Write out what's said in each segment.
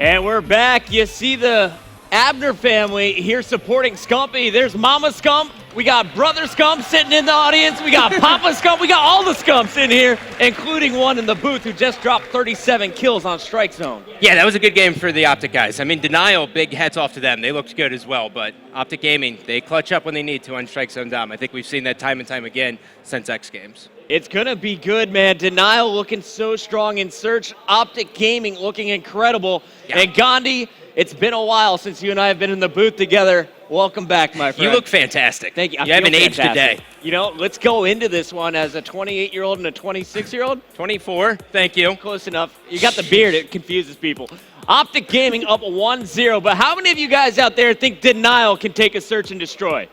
And we're back. You see the Abner family here supporting Scumpy. There's Mama Scump. We got Brother Scump sitting in the audience. We got Papa Scump. We got all the Scumps in here, including one in the booth who just dropped 37 kills on Strike Zone. Yeah, that was a good game for the OpTic guys. I mean, Denial, big hats off to them. They looked good as well, but OpTic Gaming, they clutch up when they need to on Strike Zone Dom. I think we've seen that time and time again since X Games. It's going to be good, man. Denial looking so strong in Search. OpTic Gaming looking incredible. Yeah. And Gandhi, it's been a while since you and I have been in the booth together. Welcome back, my friend. You look fantastic. Thank you. You haven't aged today. You know, let's go into this one as a 28-year-old and a 26-year-old. 24, thank you. Close enough. You got the beard. It confuses people. OpTic Gaming up 1-0, but how many of you guys out there think Denial can take a Search and Destroy?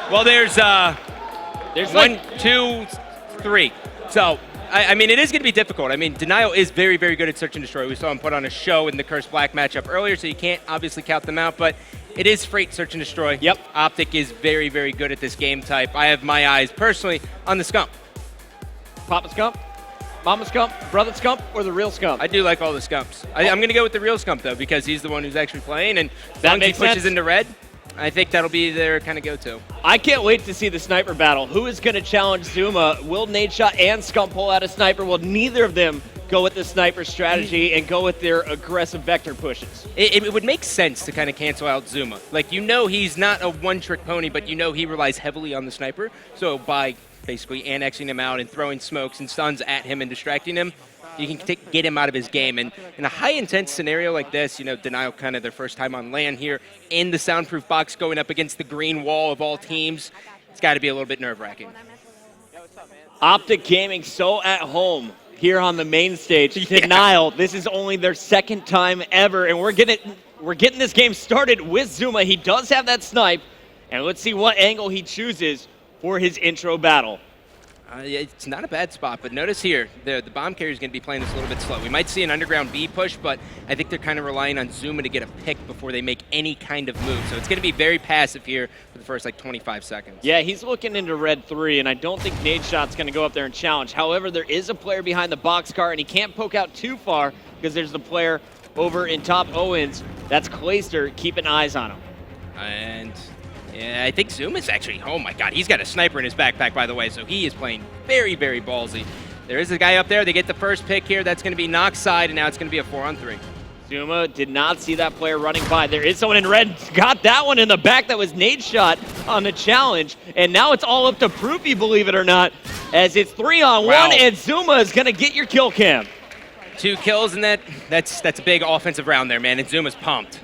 Well, there's like 1, 2, 3. So, I mean, it is going to be difficult. I mean, Denial is very, very good at Search and Destroy. We saw him put on a show in the Cursed Black matchup earlier, so you can't obviously count them out, but it is Freight Search and Destroy. Yep. OpTic is very, very good at this game type. I have my eyes, personally, on the Scump. Papa Scump? Mama Scump? Brother Scump? Or the real Scump? I do like all the Scumps. I'm going to go with the real Scump, though, because he's the one who's actually playing, and that once he makes pushes sense. into red, I think that'll be their kind of go-to. I can't wait to see the sniper battle. Who is going to challenge Zuma? Will Nadeshot and Scump pull out a sniper? Will neither of them go with the sniper strategy and go with their aggressive vector pushes? It would make sense to kind of cancel out Zuma. Like, you know he's not a one-trick pony, but you know he relies heavily on the sniper. So by basically annexing him out and throwing smokes and stuns at him and distracting him, you can get him out of his game. And in a high-intense scenario like this, you know, Denial kind of their first time on land here in the soundproof box going up against the green wall of all teams, it's got to be a little bit nerve-wracking. OpTic Gaming so at home here on the main stage. Yeah. Denial, this is only their second time ever, and we're getting this game started with Zuma. He does have that snipe, and let's see what angle he chooses for his intro battle. It's not a bad spot, but notice here, the bomb carrier is going to be playing this a little bit slow. We might see an underground B push, but I think they're kind of relying on Zuma to get a pick before they make any kind of move. So it's going to be very passive here for the first, 25 seconds. Yeah, he's looking into red 3, and I don't think Nadeshot's going to go up there and challenge. However, there is a player behind the boxcar, and he can't poke out too far because there's the player over in top Owens. That's Clayster keeping eyes on him. And yeah, I think Zuma's actually, oh my god, he's got a sniper in his backpack, by the way, so he is playing very, very ballsy. There is a guy up there. They get the first pick here. That's going to be Nox side, and now it's going to be a 4-on-3. Zuma did not see that player running by. There is someone in red. Got that one in the back. That was Nadeshot on the challenge. And now it's all up to Proofy, believe it or not, as it's 3-on-1, wow. And Zuma is going to get your kill cam. 2 kills, and that's a big offensive round there, man, and Zuma's pumped.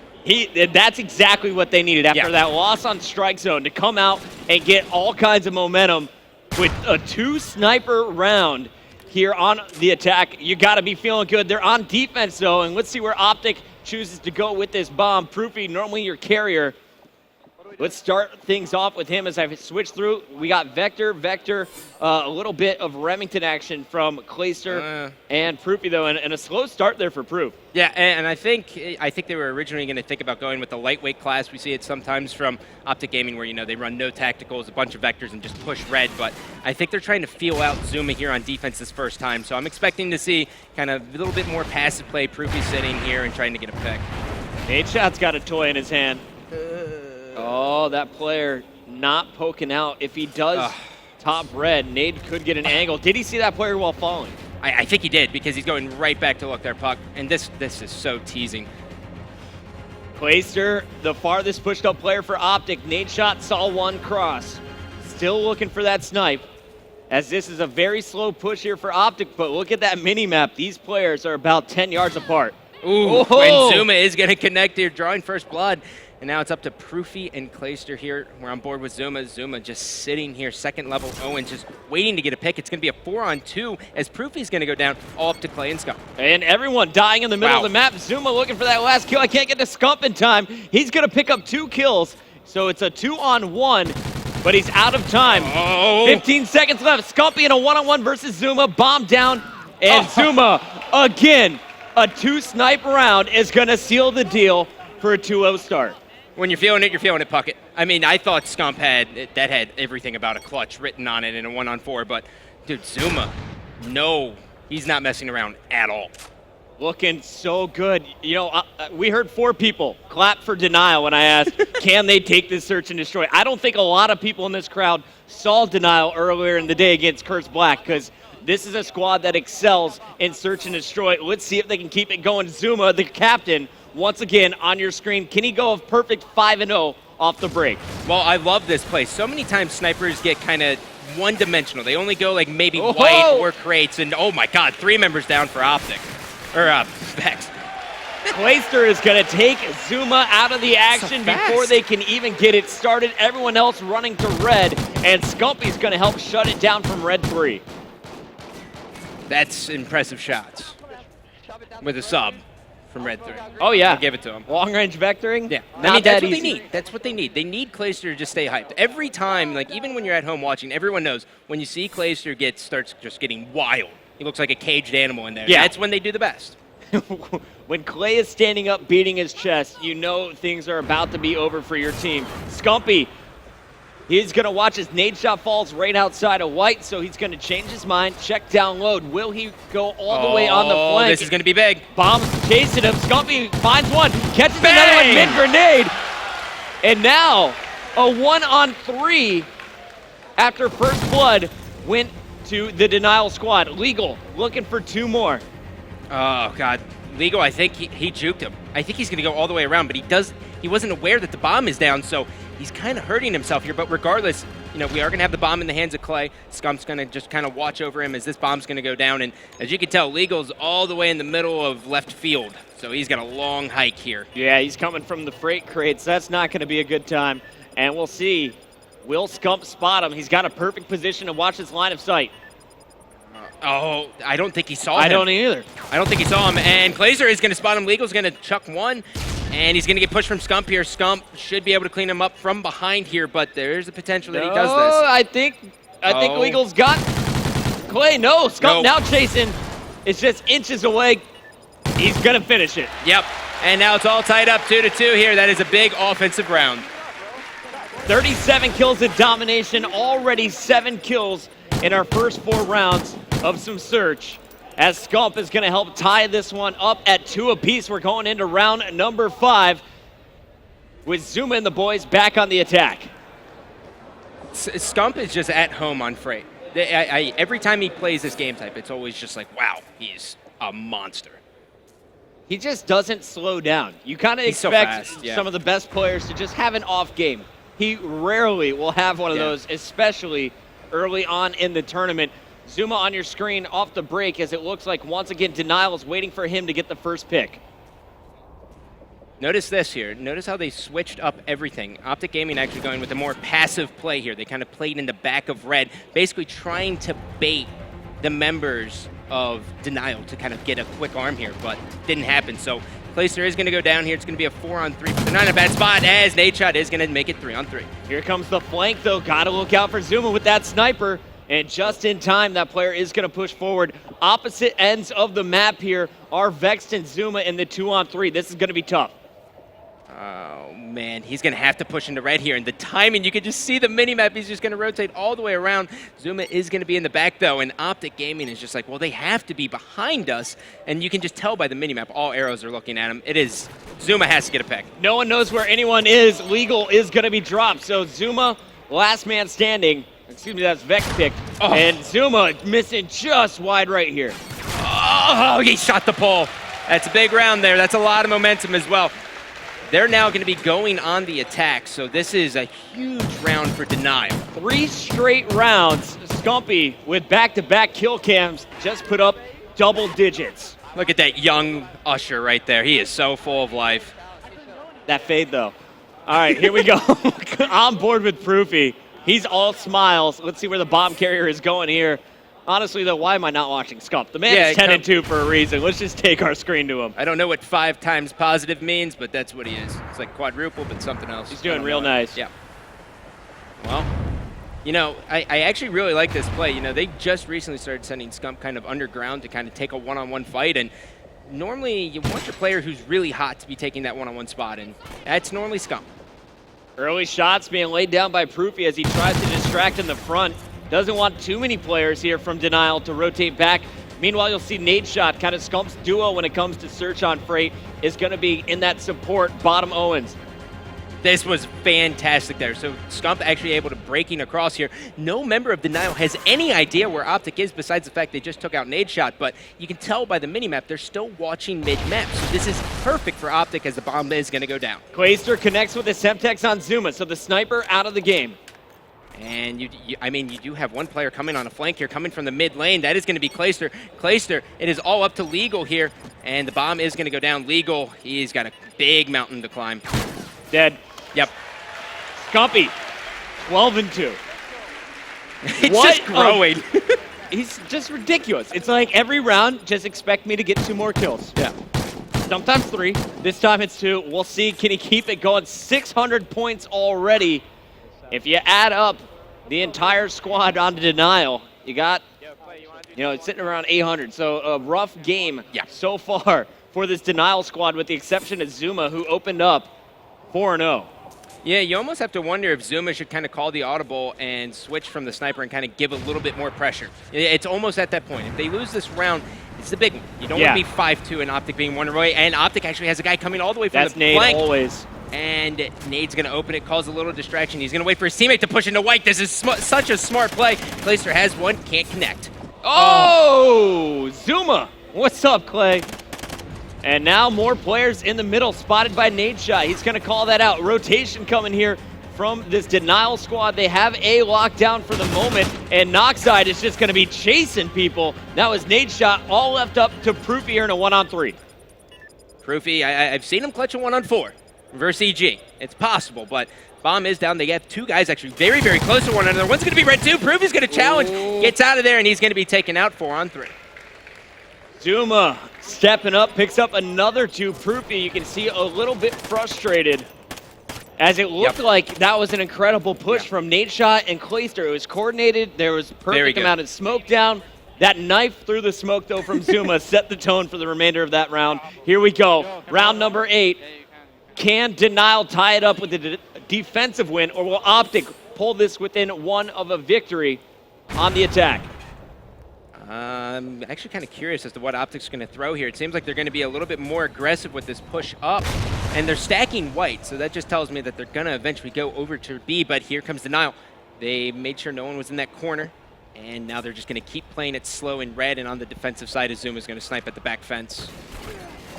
That's exactly what they needed after that loss on Strike Zone, to come out and get all kinds of momentum with a 2-sniper round here on the attack. You got to be feeling good. They're on defense, though, and let's see where OpTic chooses to go with this bomb. Proofy, normally your carrier. Let's start things off with him as I switch through. We got Vector, a little bit of Remington action from Clayster and Proofy, though, and a slow start there for Proof. Yeah, and I think they were originally going to think about going with the lightweight class. We see it sometimes from OpTic Gaming where, you know, they run no tacticals, a bunch of vectors, and just push red. But I think they're trying to feel out Zuma here on defense this first time. So I'm expecting to see kind of a little bit more passive play. Proofy sitting here and trying to get a pick. Nadeshot's got a toy in his hand. Oh, that player not poking out. If he does top red, Nade could get an angle. Did he see that player while falling? I think he did, because he's going right back to look there, Puck. And this is so teasing. Clayster, the farthest pushed up player for OpTic. Nadeshot saw one cross. Still looking for that snipe, as this is a very slow push here for OpTic, but look at that mini-map. These players are about 10 yards apart. Ooh, and Zuma is going to connect here, drawing first blood. And now it's up to Proofy and Clayster here. We're on board with Zuma. Zuma just sitting here, second level. Owens just waiting to get a pick. It's going to be a 4-on-2 as Proofy's going to go down all up to Clay and Scump. And everyone dying in the middle of the map. Zuma looking for that last kill. I can't get to Scump in time. He's going to pick up 2 kills. So it's a 2-on-1, but he's out of time. 15 seconds left. Scumpy in a 1-on-1 versus Zuma. Bomb down. And Zuma, again, a 2-snipe round is going to seal the deal for a 2-0 start. When you're feeling it, Puckett. I mean, I thought Scump had everything about a clutch written on it in a 1-on-4, but dude, Zuma, no, he's not messing around at all. Looking so good. You know, we heard 4 people clap for Denial when I asked, can they take this search and destroy? I don't think a lot of people in this crowd saw Denial earlier in the day against Curse Black, because this is a squad that excels in search and destroy. Let's see if they can keep it going. Zuma, the captain, once again on your screen. Can he go a perfect 5-0 off the break? Well, I love this play. So many times snipers get kind of one-dimensional. They only go like maybe white or crates, and oh my God, 3 members down for OpTic. Or Vex. Clayster is going to take Zuma out of the action before they can even get it started. Everyone else running to red, and Scumpy's going to help shut it down from red 3. That's impressive shots. With a sub from red 3. Oh, yeah. I'll give it to him. Long-range vectoring? Yeah. Not I mean, that's that what easy. they need. That's what they need. They need Clayster to just stay hyped. Every time, like even when you're at home watching, everyone knows when you see Clayster starts just getting wild. He looks like a caged animal in there. Yeah. That's when they do the best. When Clay is standing up beating his chest, you know things are about to be over for your team. Scumpy, he's going to watch his nade shot falls right outside of white, so he's going to change his mind, check down load. Will he go all the way on the flank? This is going to be big. Bombs chasing him. Scumpy finds one, catches Bang! another one mid-grenade. And now a 1-on-3 after first blood went to the Denial squad. Legal looking for 2 more. Oh, God. Legal, I think he juked him. I think he's going to go all the way around, but he wasn't aware that the bomb is down, so he's kind of hurting himself here. But regardless, you know, we are going to have the bomb in the hands of Clay. Scump's going to just kind of watch over him as this bomb's going to go down. And as you can tell, Legal's all the way in the middle of left field, so he's got a long hike here. Yeah, he's coming from the freight crates. That's not going to be a good time. And we'll see. Will Scump spot him? He's got a perfect position to watch his line of sight. Oh, I don't think he saw him. I don't either. I don't think he saw him. And Glazer is going to spot him. Legal's going to chuck one. And he's going to get pushed from Scump here. Scump should be able to clean him up from behind here, but there's a potential that he does this. I think Legal's got Clay. No, Scump now chasing. It's just inches away. He's going to finish it. Yep. And now it's all tied up 2-2 here. That is a big offensive round. 37 kills in domination. Already 7 kills in our first 4 rounds of some search, as Scump is going to help tie this one up at 2 apiece. We're going into round number 5 with Zuma and the boys back on the attack. Scump is just at home on freight. Every time he plays this game type, it's always just like, wow, he's a monster. He just doesn't slow down. You kind of expect some of the best players to just have an off game. He rarely will have one of those, especially early on in the tournament. Zuma on your screen off the break, as it looks like once again Denial is waiting for him to get the first pick. Notice this here. Notice how they switched up everything. OpTic Gaming actually going with a more passive play here. They kind of played in the back of red, basically trying to bait the members of Denial to kind of get a quick arm here, but didn't happen. So Clayster is going to go down here. It's going to be a 4-on-3, but they're not in a bad spot, as nade shot is going to make it 3-on-3. Here comes the flank, though. Got to look out for Zuma with that sniper. And just in time, that player is going to push forward. Opposite ends of the map here are Vexed and Zuma in the 2-on-3. This is going to be tough. Oh, man. He's going to have to push into red here. And the timing, you can just see the minimap. He's just going to rotate all the way around. Zuma is going to be in the back, though. And OpTic Gaming is just like, well, they have to be behind us. And you can just tell by the minimap, all arrows are looking at him. It is, Zuma has to get a pick. No one knows where anyone is. Legal is going to be dropped. So Zuma, last man standing. Excuse me, that's Vex pick. Oh. And Zuma missing just wide right here. Oh, he shot the pole. That's a big round there. That's a lot of momentum as well. They're now going to be going on the attack, so this is a huge round for Denial. 3 straight rounds. Scumpy with back-to-back kill cams just put up double digits. Look at that young Usher right there. He is so full of life. That fade, though. All right, here we go. On board with Proofy. He's all smiles. Let's see where the bomb carrier is going here. Honestly, though, why am I not watching Scump? The man is 10-2 for a reason. Let's just take our screen to him. I don't know what 5 times positive means, but that's what he is. It's like quadruple, but something else. He's doing real nice. Yeah. Well, you know, I actually really like this play. You know, they just recently started sending Scump kind of underground to kind of take a one-on-one fight, and normally you want your player who's really hot to be taking that one-on-one spot, and that's normally Scump. Early shots being laid down by Proofy as he tries to distract in the front. Doesn't want too many players here from Denial to rotate back Meanwhile, you'll see Nade Shot, kind of Scump's duo when it comes to search on Freight, is going to be in that support bottom Owens. This was fantastic there. So Scump actually able to breaking across here. No member of Denial has any idea where OpTic is besides the fact they just took out Nade Shot, but you can tell by the minimap they're still watching mid-map. So this is perfect for OpTic as the bomb is going to go down. Clayster connects with the Semtex on Zuma, so the sniper out of the game. And you do have one player coming on a flank here, coming from the mid lane. That is going to be Clayster. Clayster, it is all up to Legal here, and the bomb is going to go down. Legal, he's got a big mountain to climb. Dead. Yep. Scumpy, 12-2. It's just growing. He's just ridiculous. It's like every round, just expect me to get 2 more kills. Yeah. Sometimes 3. This time it's 2. We'll see. Can he keep it going? 600 points already. If you add up the entire squad onto Denial, you got, it's sitting around 800. So a rough game so far for this Denial squad, with the exception of Zuma, who opened up 4-0. Yeah, you almost have to wonder if Zuma should kind of call the audible and switch from the sniper and kind of give a little bit more pressure. It's almost at that point. If they lose this round, it's the big one. You don't want to be 5-2 and OpTic being one away, and OpTic actually has a guy coming all the way from That's the Nade flank. Always. And Nade's going to open it, cause a little distraction. He's going to wait for his teammate to push into white. This is such a smart play. Clayster has one, can't connect. Oh, Zuma. What's up, Clay? And now more players in the middle, spotted by Nade Shot. He's going to call that out. Rotation coming here from this Denial squad. They have A locked down for the moment, and Noxide is just going to be chasing people. That was Nade Shot, all left up to Proofy here in a 1-on-3. Proofy, I've seen him clutch a 1-on-4 versus EG. It's possible, but bomb is down. They have 2 guys actually very, very close to one another. One's going to be red too. Proofy's going to challenge, gets out of there, and he's going to be taken out 4-on-3. Zuma stepping up, picks up another 2. Proofy, you can see a little bit frustrated, as it looked like that was an incredible push from Nade Shot and Clayster. It was coordinated. There was perfect amount of smoke down. That knife through the smoke, though, from Zuma set the tone for the remainder of that round. Here we go. Round number 8. Can Denial tie it up with a defensive win, or will OpTic pull this within 1 of a victory on the attack? I'm actually kind of curious as to what OpTic's going to throw here. It seems like they're going to be a little bit more aggressive with this push up, and they're stacking white, so that just tells me that they're going to eventually go over to B, but here comes Denial. They made sure no one was in that corner, and now they're just going to keep playing it slow in red, and on the defensive side, Azuma's going to snipe at the back fence.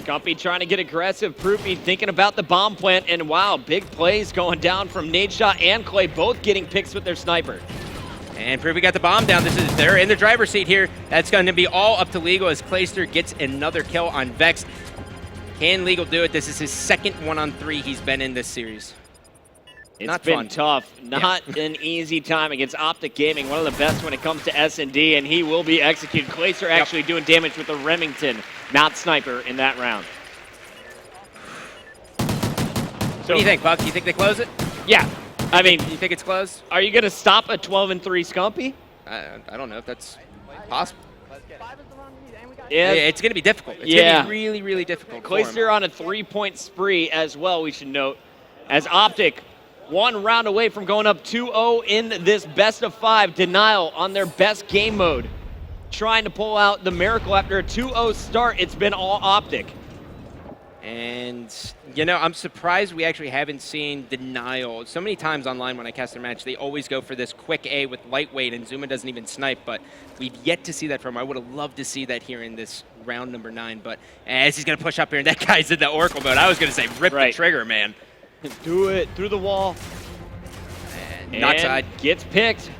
Gumpy trying to get aggressive. Proofy thinking about the bomb plant, and wow, big plays going down from Nade Shot and Clay, both getting picks with their sniper. And Proofy got the bomb down. They're in the driver's seat here. That's going to be all up to Legal as Clayster gets another kill on Vex. Can Legal do it? This is his second 1-on-3 he's been in this series. It's been tough. Not an easy time against OpTic Gaming, one of the best when it comes to S&D, and he will be executed. Clayster actually doing damage with the Remington, not sniper, in that round. So, what do you think, Buck? You think they close it? Yeah. I mean, you think it's close? Are you going to stop a 12-3 Scumpy? I don't know if that's possible. Yeah, it's going to be difficult. It's going to be really, really difficult. Clayster on a 3-point spree as well, we should note, as OpTic 1 round away from going up 2-0 in this best of 5. Denial on their best game mode, trying to pull out the miracle after a 2-0 start. It's been all OpTic. And, I'm surprised we actually haven't seen Denial. So many times online when I cast their match, they always go for this quick A with lightweight, and Zuma doesn't even snipe, but we've yet to see that from him. I would have loved to see that here in this round number 9, but as he's going to push up here, and that guy's in the Oracle mode, I was going to say rip the trigger, man. Do it through the wall. And Noxide gets picked.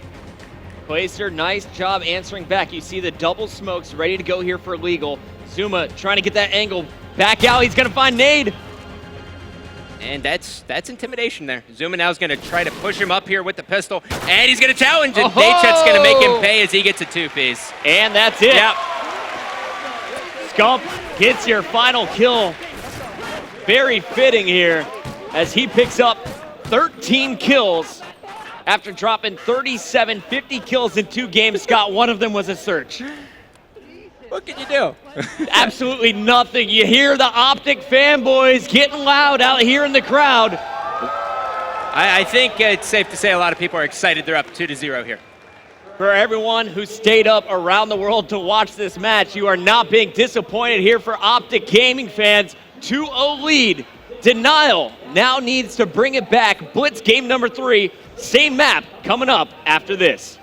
Clayster, nice job answering back. You see the double smokes ready to go here for Legal. Zuma trying to get that angle. Back out, he's going to find Nade. And that's intimidation there. Zuma now is going to try to push him up here with the pistol, and he's going to challenge, and Nadeshot's going to make him pay as he gets a 2-piece. And that's it. Yep. Scump gets your final kill. Very fitting here as he picks up 13 kills after dropping 37, 50 kills in 2 games. Scott, one of them was a search. What can you do? Absolutely nothing. You hear the OpTic fanboys getting loud out here in the crowd. I think it's safe to say a lot of people are excited they're up 2-0 here. For everyone who stayed up around the world to watch this match, you are not being disappointed here for OpTic Gaming fans. 2-0 lead. Denial now needs to bring it back. Blitz game number 3. Same map coming up after this.